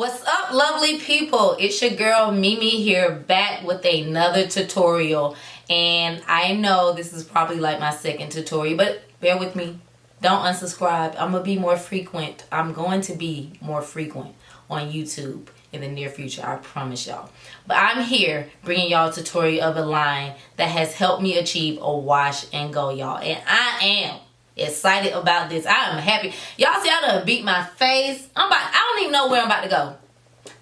What's up, lovely people? It's your girl Mimi here, back with another tutorial. And I know this is probably like my second tutorial, but bear with me. Don't unsubscribe. I'm gonna be more frequent. I'm going to be more frequent on YouTube in the near future, I promise y'all. But I'm here bringing y'all a tutorial of a line that has helped me achieve a wash and go, y'all. And I am excited about this. I am happy. Y'all see I done beat my face. I don't even know where I'm about to go.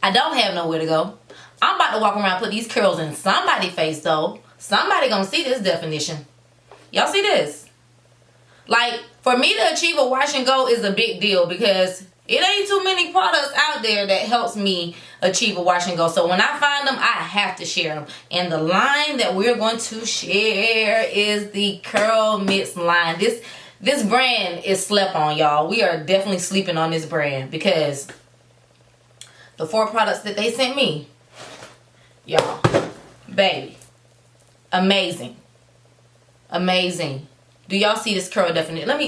I don't have nowhere to go. I'm about to walk around and put these curls in somebody's face though. Somebody gonna see this definition. Y'all see this? Like, for me to achieve a wash and go is a big deal because it ain't too many products out there that helps me achieve a wash and go. So when I find them, I have to share them. And the line that we're going to share is the CurlMix line. This brand is slept on, y'all. We are definitely sleeping on this brand because the 4 products that they sent me, y'all, baby, amazing, amazing. Do y'all see this curl definition? Let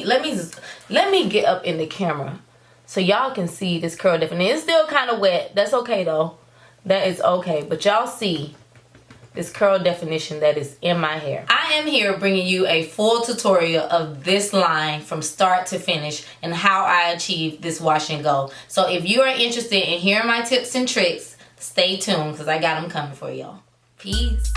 me get up in the camera so y'all can see this curl definition. It's still kind of wet. That's okay though. That is okay. But y'all see this curl definition that is in my hair. I am here bringing you a full tutorial of this line from start to finish and how I achieve this wash and go. So if you are interested in hearing my tips and tricks, stay tuned because I got them coming for y'all. Peace.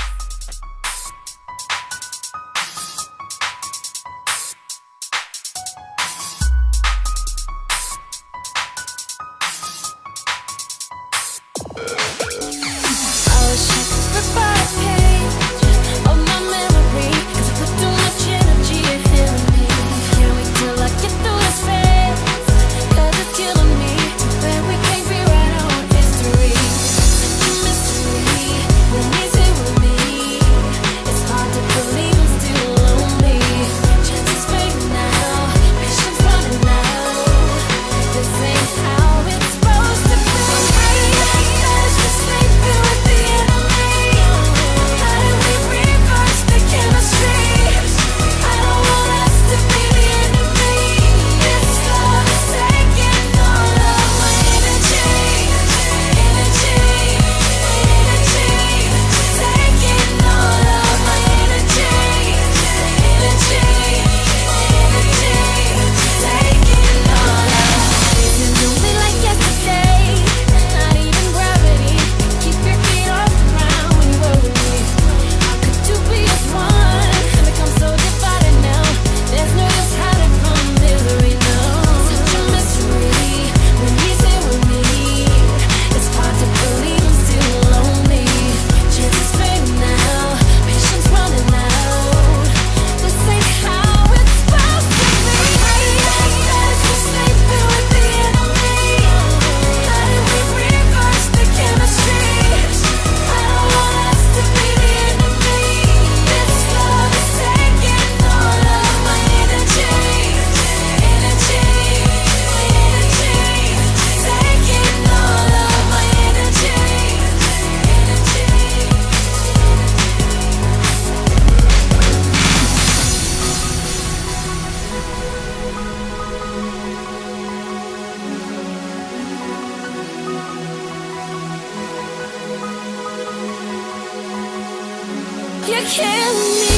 You kill me.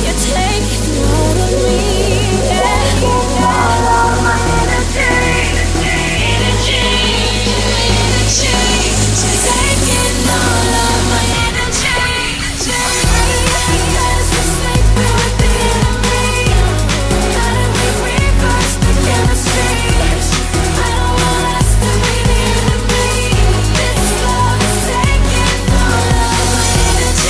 You're taking all of me. All of my energy. Taking all of my energy. Because we're sleeping with the enemy. How do we reverse the chemistry? I don't want us to be the enemy. This love is taking all of my energy.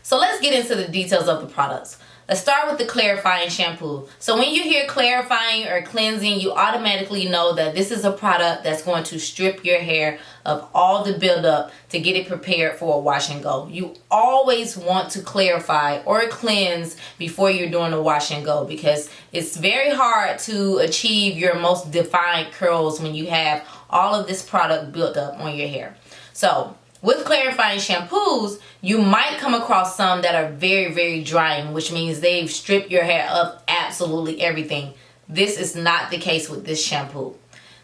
So let's get into the details of the products. let's start with the clarifying shampoo. So when you hear clarifying or cleansing, you automatically know that this is a product that's going to strip your hair of all the buildup to get it prepared for a wash and go. You always want to clarify or cleanse before you're doing a wash and go, because it's very hard to achieve your most defined curls when you have all of this product built up on your hair. So with clarifying shampoos, you might come across some that are very, very drying, which means they've stripped your hair of absolutely everything. This is not the case with this shampoo.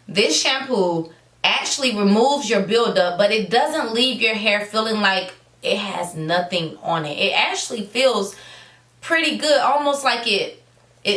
This shampoo actually removes your buildup, but it doesn't leave your hair feeling like it has nothing on it. It actually feels pretty good, almost like it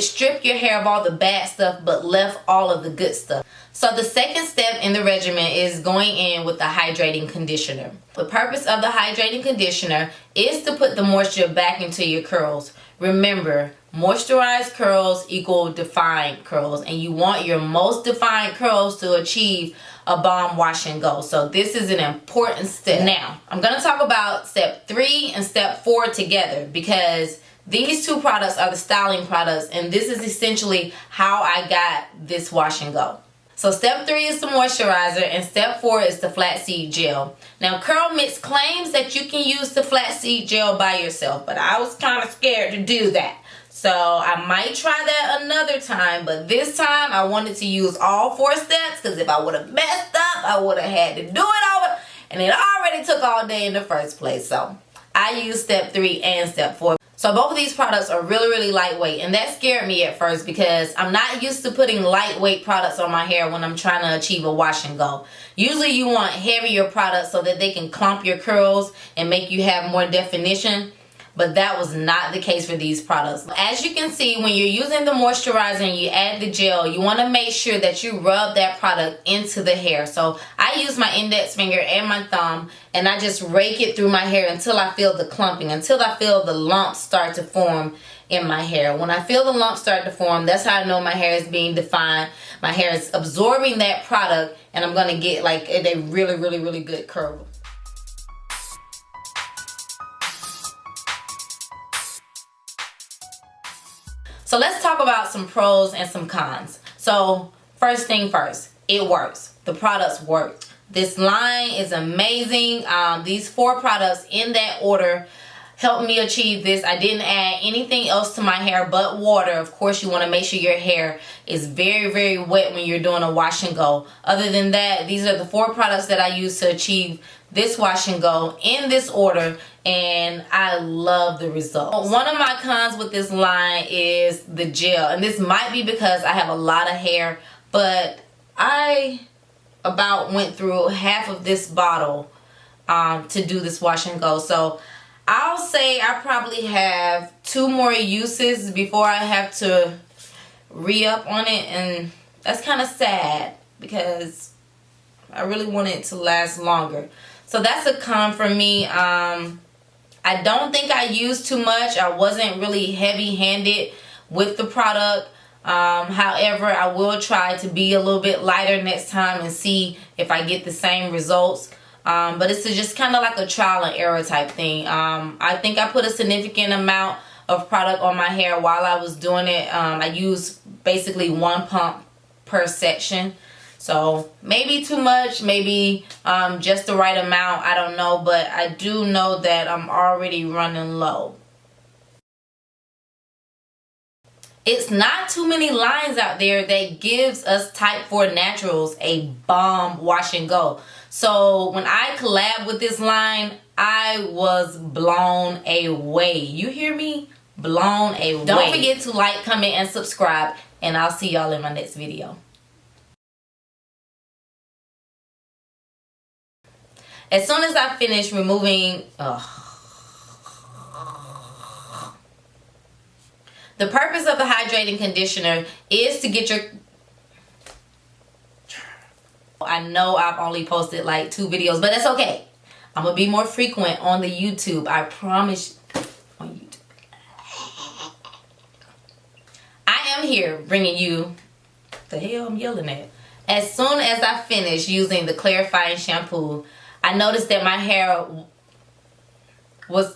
stripped your hair of all the bad stuff but left all of the good stuff. So the second step in the regimen is going in with the hydrating conditioner. The purpose of the hydrating conditioner is to put the moisture back into your curls. Remember, moisturized curls equal defined curls, and you want your most defined curls to achieve a bomb wash and go. So this is an important step. Now, I'm going to talk about step 3 and step 4 together, because these two products are the styling products, and this is essentially how I got this wash and go. So step 3 is the moisturizer, and step 4 is the flaxseed gel. Now CurlMix claims that you can use the flaxseed gel by yourself, but I was kind of scared to do that. So I might try that another time, but this time I wanted to use all 4 steps, because if I would have messed up, I would have had to do it over, and it already took all day in the first place. So I used step 3 and step 4. So both of these products are really, really lightweight, and that scared me at first because I'm not used to putting lightweight products on my hair when I'm trying to achieve a wash and go. Usually you want heavier products so that they can clump your curls and make you have more definition, but that was not the case for these products. As you can see, when you're using the moisturizer and you add the gel, you want to make sure that you rub that product into the hair. So I use my index finger and my thumb, and I just rake it through my hair until I feel the clumping, until I feel the lumps start to form in my hair. When I feel the lumps start to form, that's how I know my hair is being defined. My hair is absorbing that product, and I'm going to get like a really, really, really good curl. So let's talk about some pros and some cons. So first thing first, it works. The products work. This line is amazing. These 4 products in that order helped me achieve this. I didn't add anything else to my hair but water. Of course, you want to make sure your hair is very, very wet when you're doing a wash and go. Other than that, these are the 4 products that I use to achieve this wash and go in this order, and I love the results. One of my cons with this line is the gel, and this might be because I have a lot of hair, but I about went through half of this bottle to do this wash and go. So I'll say I probably have 2 more uses before I have to re-up on it, and that's kind of sad because I really want it to last longer. So that's a con for me. I don't think I used too much. I wasn't really heavy-handed with the product. However, I will try to be a little bit lighter next time and see if I get the same results. But it's just kind of like a trial and error type thing. I think I put a significant amount of product on my hair while I was doing it. I used basically 1 pump per section. So maybe too much, maybe just the right amount, I don't know, but I do know that I'm already running low. It's not too many lines out there that gives us type 4 naturals a bomb wash and go. So when I collab with this line, I was blown away. You hear me? Blown away. Don't forget to like, comment, and subscribe, and I'll see y'all in my next video. As soon as I finish removing, the purpose of the hydrating conditioner is to get your, I know I've only posted like 2 videos, but that's okay. I'm going to be more frequent on the YouTube. I promise on YouTube. I am here bringing you, the hell I'm yelling at. As soon as I finish using the clarifying shampoo, I noticed that my hair was,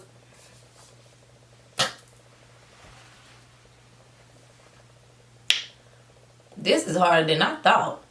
This is harder than I thought.